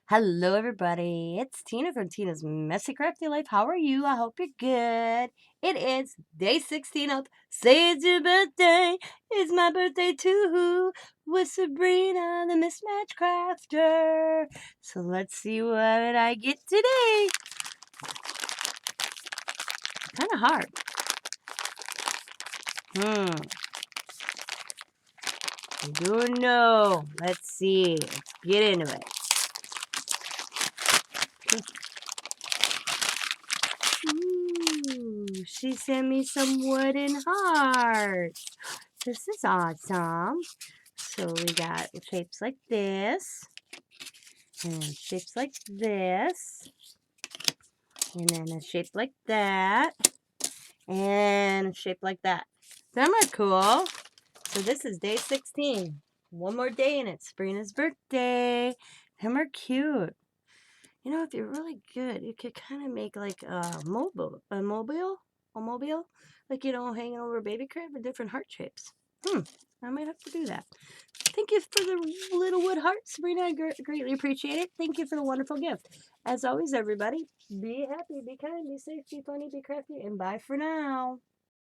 Hello, everybody. It's Tina from Tina's Messy Crafty Life. How are you? I hope you're good. It is day 16 of Say It's Your Birthday. It's my birthday too. With Sabrina, the Mismatch Crafter. So let's see what I get today. Kind of hard. I don't know. Let's see. Let's get into it. Ooh, she sent me some wooden hearts. This is awesome. So we got shapes like this, and shapes like this, and then a shape like that, and a shape like that. Them are cool. So this is day 16. One more day and it's Sabrina's birthday. Them are cute. You know, if you're really good, you could kind of make like a mobile, like, hanging over a baby crib with different heart shapes. I might have to do that. Thank you for the little wood heart, Sabrina. I greatly appreciate it. Thank you for the wonderful gift. As always, everybody, be happy, be kind, be safe, be funny, be crafty, and bye for now.